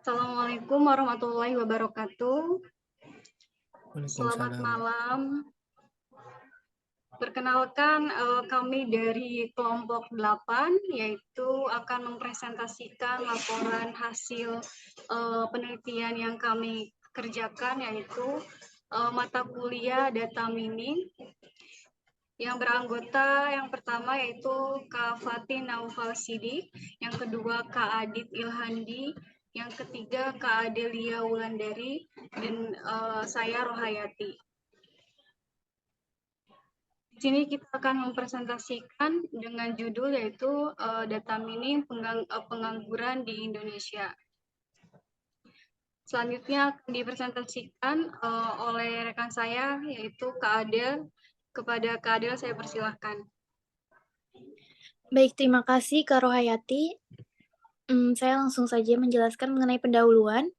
Assalamualaikum warahmatullahi wabarakatuh. Selamat Waalaikumsalam. malam. Perkenalkan, kami dari kelompok 8, yaitu akan mempresentasikan laporan hasil penelitian yang kami kerjakan, yaitu mata kuliah data mining yang beranggota yang pertama yaitu Kak Fatin Naufal Sidik, yang kedua Kak Adit Ilhandi, yang ketiga Kak Adelia Wulandari, dan saya Rohayati. Di sini kita akan mempresentasikan dengan judul yaitu data mining pengangguran di Indonesia. Selanjutnya akan dipresentasikan oleh rekan saya yaitu Kak Adel. Kepada Kak Adel saya persilahkan. Baik, terima kasih Kak Rohayati. Saya langsung saja menjelaskan mengenai pendahuluan.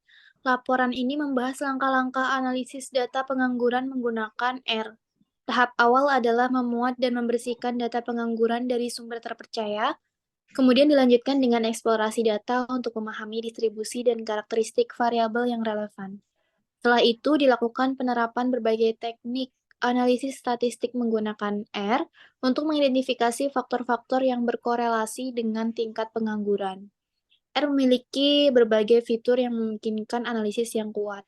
Laporan ini membahas langkah-langkah analisis data pengangguran menggunakan R. Tahap awal adalah memuat dan membersihkan data pengangguran dari sumber terpercaya, kemudian dilanjutkan dengan eksplorasi data untuk memahami distribusi dan karakteristik variabel yang relevan. Setelah itu dilakukan penerapan berbagai teknik analisis statistik menggunakan R untuk mengidentifikasi faktor-faktor yang berkorelasi dengan tingkat pengangguran. R memiliki berbagai fitur yang memungkinkan analisis yang kuat.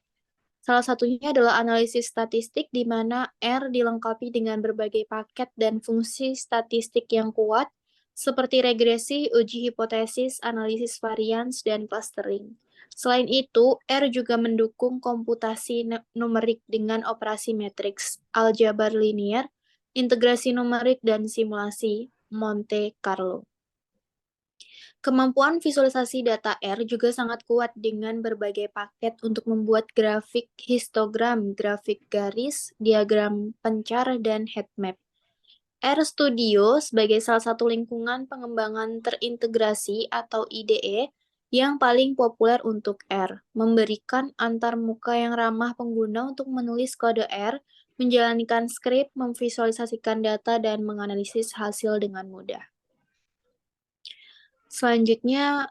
Salah satunya adalah analisis statistik di mana R dilengkapi dengan berbagai paket dan fungsi statistik yang kuat seperti regresi, uji hipotesis, analisis varians, dan clustering. Selain itu, R juga mendukung komputasi numerik dengan operasi matriks, aljabar linear, integrasi numerik, dan simulasi Monte Carlo. Kemampuan visualisasi data R juga sangat kuat dengan berbagai paket untuk membuat grafik histogram, grafik garis, diagram pencar, dan heat map. RStudio sebagai salah satu lingkungan pengembangan terintegrasi atau IDE yang paling populer untuk R, memberikan antarmuka yang ramah pengguna untuk menulis kode R, menjalankan skrip, memvisualisasikan data, dan menganalisis hasil dengan mudah. Selanjutnya,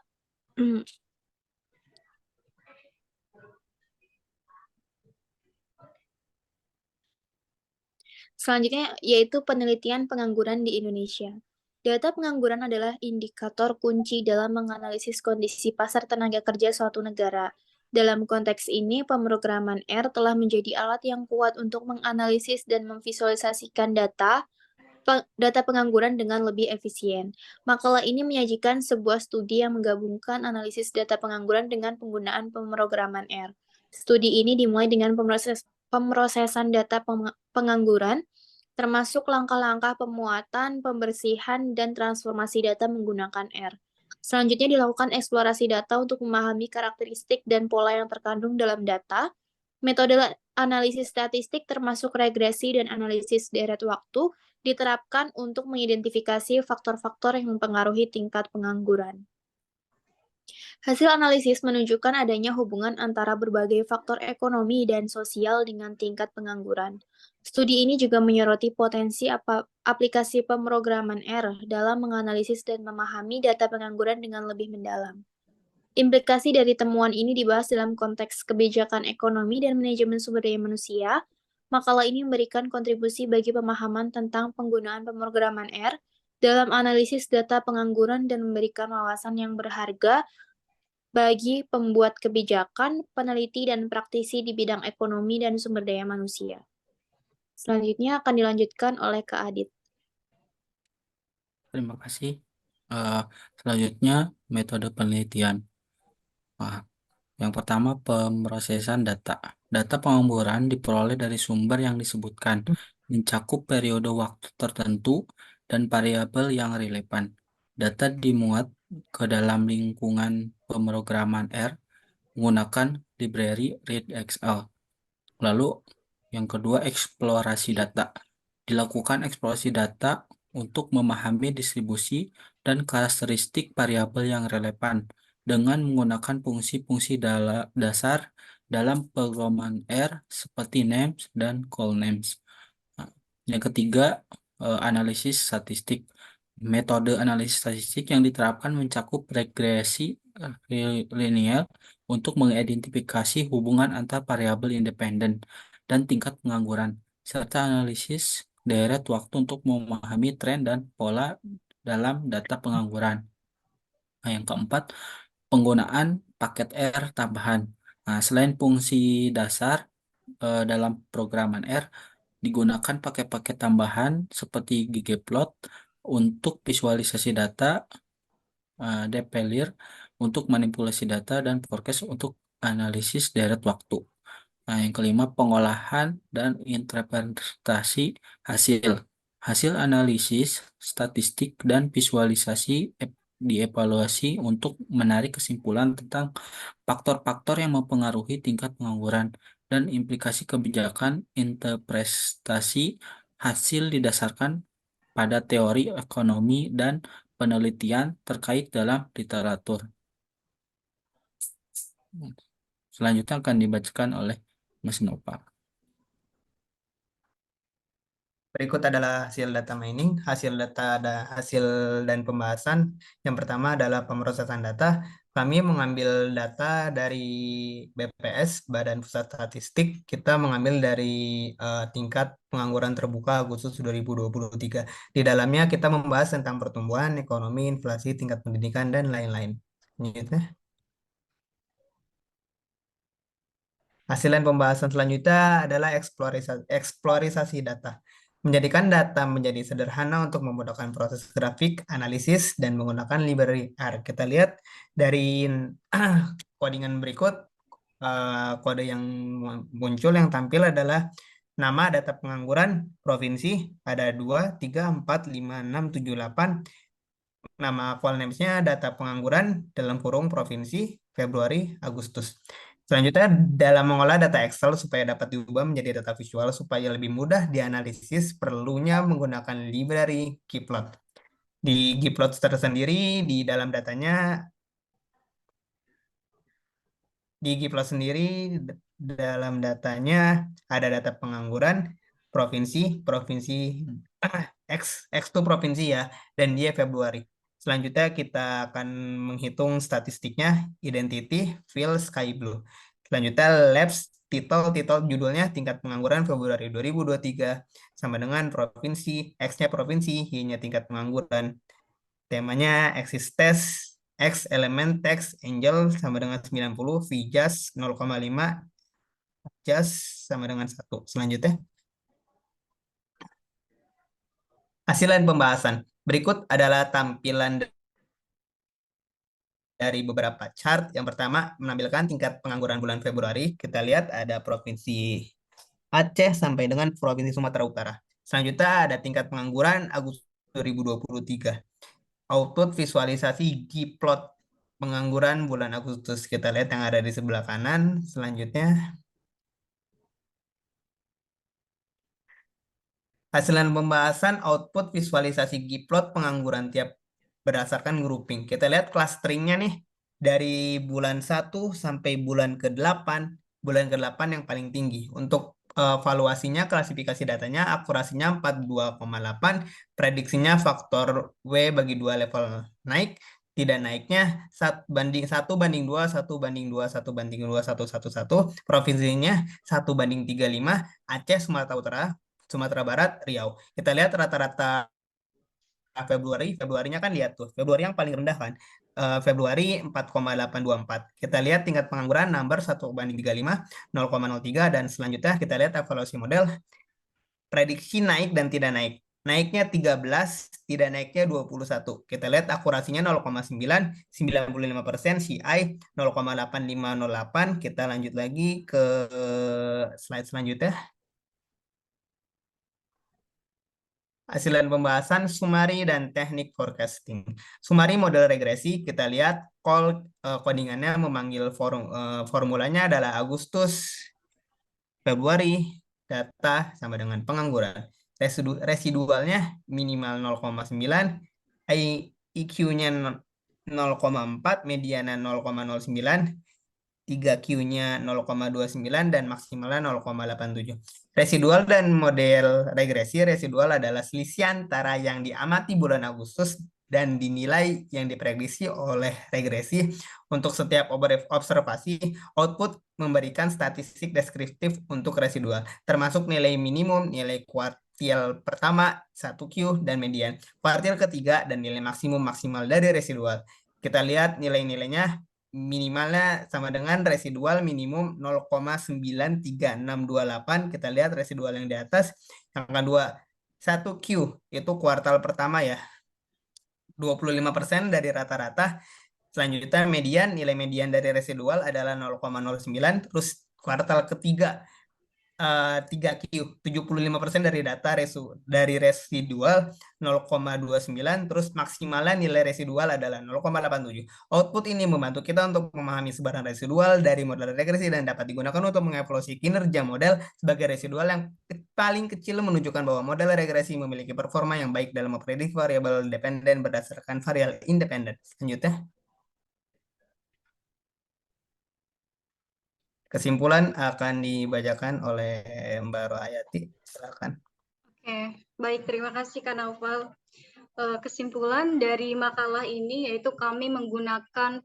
yaitu penelitian pengangguran di Indonesia. Data pengangguran adalah indikator kunci dalam menganalisis kondisi pasar tenaga kerja suatu negara. Dalam konteks ini, pemrograman R telah menjadi alat yang kuat untuk menganalisis dan memvisualisasikan data pengangguran dengan lebih efisien. Makalah ini menyajikan sebuah studi yang menggabungkan analisis data pengangguran dengan penggunaan pemrograman R. Studi ini dimulai dengan pemrosesan data pengangguran, termasuk langkah-langkah pemuatan, pembersihan, dan transformasi data menggunakan R. Selanjutnya dilakukan eksplorasi data untuk memahami karakteristik dan pola yang terkandung dalam data. Metode analisis statistik termasuk regresi dan analisis deret waktu diterapkan untuk mengidentifikasi faktor-faktor yang mempengaruhi tingkat pengangguran. Hasil analisis menunjukkan adanya hubungan antara berbagai faktor ekonomi dan sosial dengan tingkat pengangguran. Studi ini juga menyoroti potensi aplikasi pemrograman R dalam menganalisis dan memahami data pengangguran dengan lebih mendalam. Implikasi dari temuan ini dibahas dalam konteks kebijakan ekonomi dan manajemen sumber daya manusia. Makalah ini memberikan kontribusi bagi pemahaman tentang penggunaan pemrograman R dalam analisis data pengangguran dan memberikan wawasan yang berharga bagi pembuat kebijakan, peneliti, dan praktisi di bidang ekonomi dan sumber daya manusia. Selanjutnya akan dilanjutkan oleh Kak Adit. Terima kasih. Selanjutnya, metode penelitian. Yang pertama, pemrosesan data. Data pengangguran diperoleh dari sumber yang disebutkan, mencakup periode waktu tertentu, dan variabel yang relevan. Data dimuat ke dalam lingkungan pemrograman R menggunakan library readXL. Lalu, yang kedua, eksplorasi data. Dilakukan eksplorasi data untuk memahami distribusi dan karakteristik variabel yang relevan dengan menggunakan fungsi-fungsi dasar dalam pemrograman R seperti names dan call names. Nah, yang ketiga, analisis statistik. Metode analisis statistik yang diterapkan mencakup regresi linear untuk mengidentifikasi hubungan antar variabel independen dan tingkat pengangguran, serta analisis deret waktu untuk memahami tren dan pola dalam data pengangguran. Nah, yang keempat, penggunaan paket R tambahan. Nah, selain fungsi dasar dalam programan R, digunakan paket-paket tambahan seperti ggplot untuk visualisasi data, depelir untuk manipulasi data, dan forecast untuk analisis deret waktu. Nah, yang kelima, pengolahan dan interpretasi hasil. Hasil analisis, statistik, dan visualisasi dievaluasi untuk menarik kesimpulan tentang faktor-faktor yang mempengaruhi tingkat pengangguran dan implikasi kebijakan. Interpretasi hasil didasarkan pada teori ekonomi dan penelitian terkait dalam literatur. Selanjutnya akan dibacakan oleh Mas Nova. Berikut adalah hasil data mining, hasil dan pembahasan. Yang pertama adalah pemrosesan data. Kami mengambil data dari BPS, Badan Pusat Statistik. Kita mengambil dari tingkat pengangguran terbuka Agustus 2023. Di dalamnya kita membahas tentang pertumbuhan, ekonomi, inflasi, tingkat pendidikan, dan lain-lain. Hasil dan pembahasan selanjutnya adalah eksplorisasi data. Menjadikan data menjadi sederhana untuk memudahkan proses grafik, analisis, dan menggunakan library R. Kita lihat dari codingan berikut, kode yang muncul yang tampil adalah nama data pengangguran provinsi, ada 2, 3, 4, 5, 6, 7, 8. Nama file names-nya data pengangguran dalam kurung provinsi, Februari, Agustus. Selanjutnya, dalam mengolah data Excel supaya dapat diubah menjadi data visual supaya lebih mudah dianalisis, perlunya menggunakan library Gplot. Di Gplot tersendiri, di dalam datanya, di Gplot sendiri, dalam datanya ada data pengangguran, provinsi X itu provinsi ya, dan dia Februari. Selanjutnya kita akan menghitung statistiknya, identity, field, sky blue. Selanjutnya labs, title judulnya tingkat pengangguran Februari 2023 sama dengan provinsi, X-nya provinsi, Y-nya tingkat pengangguran. Temanya exist test, X element text angel sama dengan 90, V just 0,5, just sama dengan 1. Selanjutnya hasil dan pembahasan. Berikut adalah tampilan dari beberapa chart. Yang pertama menampilkan tingkat pengangguran bulan Februari. Kita lihat ada provinsi Aceh sampai dengan provinsi Sumatera Utara. Selanjutnya ada tingkat pengangguran Agustus 2023. Output visualisasi Gplot pengangguran bulan Agustus. Kita lihat yang ada di sebelah kanan. Selanjutnya hasilan pembahasan output visualisasi Gplot pengangguran tiap berdasarkan grouping. Kita lihat clusteringnya nih dari bulan 1 sampai bulan ke-8. Bulan ke-8 yang paling tinggi. Untuk valuasinya, klasifikasi datanya, akurasinya 42,8, prediksinya faktor W bagi 2 level naik, tidak naiknya 1 banding 2, 1 banding 2, 1 banding 2, 1, 1, 1, provinsinya 1 banding 35, Aceh, Sumatera Utara, Sumatera Barat, Riau. Kita lihat rata-rata Februarinya kan lihat tuh. Februari yang paling rendah kan. Februari 4,824. Kita lihat tingkat pengangguran number 1 banding 35, 0,03 dan selanjutnya kita lihat evaluasi model. Prediksi naik dan tidak naik. Naiknya 13, tidak naiknya 21. Kita lihat akurasinya 0,9, 95%, CI 0,8508. Kita lanjut lagi ke slide selanjutnya. Hasil dan pembahasan sumari dan teknik forecasting. Sumari model regresi, kita lihat codingannya memanggil formulanya adalah Agustus, Februari, data sama dengan pengangguran. Residualnya minimal 0,9, IQ-nya 0,4, mediana 0,09, 3Q-nya 0,29 dan maksimalnya 0,87. Residual dan model regresi. Residual adalah selisih antara yang diamati bulan Agustus dan dinilai yang diprediksi oleh regresi. Untuk setiap observasi, output memberikan statistik deskriptif untuk residual, termasuk nilai minimum, nilai kuartil pertama, 1Q, dan median, kuartil ketiga, dan nilai maksimum maksimal dari residual. Kita lihat nilai-nilainya. Minimalnya sama dengan residual minimum 0,93628. Kita lihat residual yang di atas. Yang kedua, 1Q itu kuartal pertama ya, 25% dari rata-rata. Selanjutnya nilai median dari residual adalah 0,09. Terus kuartal ketiga 3Q, 75% dari data dari residual 0,29, terus maksimalnya nilai residual adalah 0,87. Output ini membantu kita untuk memahami sebaran residual dari model regresi dan dapat digunakan untuk mengevaluasi kinerja model sebagai residual yang paling kecil, menunjukkan bahwa model regresi memiliki performa yang baik dalam memprediksi variabel dependen berdasarkan variabel independen. Selanjutnya. Kesimpulan akan dibacakan oleh Mbak Rohayati. Silakan. Oke, baik, terima kasih Kak Naufal. Kesimpulan dari makalah ini yaitu kami menggunakan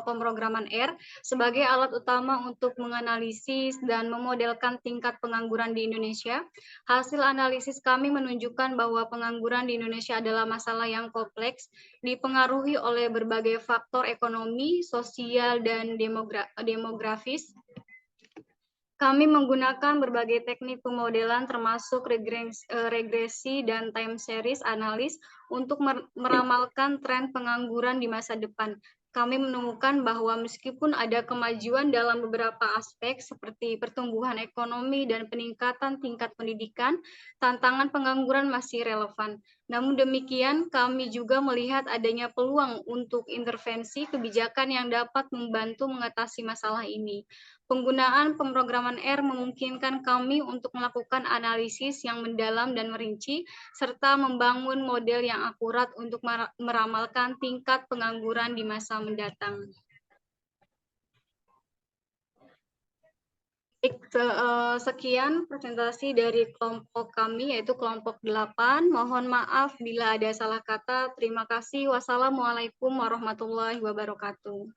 pemrograman R sebagai alat utama untuk menganalisis dan memodelkan tingkat pengangguran di Indonesia. Hasil analisis kami menunjukkan bahwa pengangguran di Indonesia adalah masalah yang kompleks, dipengaruhi oleh berbagai faktor ekonomi, sosial, dan demografis. Kami menggunakan berbagai teknik pemodelan termasuk regresi dan time series analis untuk meramalkan tren pengangguran di masa depan. Kami menemukan bahwa meskipun ada kemajuan dalam beberapa aspek seperti pertumbuhan ekonomi dan peningkatan tingkat pendidikan, tantangan pengangguran masih relevan. Namun demikian, kami juga melihat adanya peluang untuk intervensi kebijakan yang dapat membantu mengatasi masalah ini. Penggunaan pemrograman R memungkinkan kami untuk melakukan analisis yang mendalam dan merinci, serta membangun model yang akurat untuk meramalkan tingkat pengangguran di masa mendatang. Sekian presentasi dari kelompok kami, yaitu kelompok 8. Mohon maaf bila ada salah kata. Terima kasih. Wassalamualaikum warahmatullahi wabarakatuh.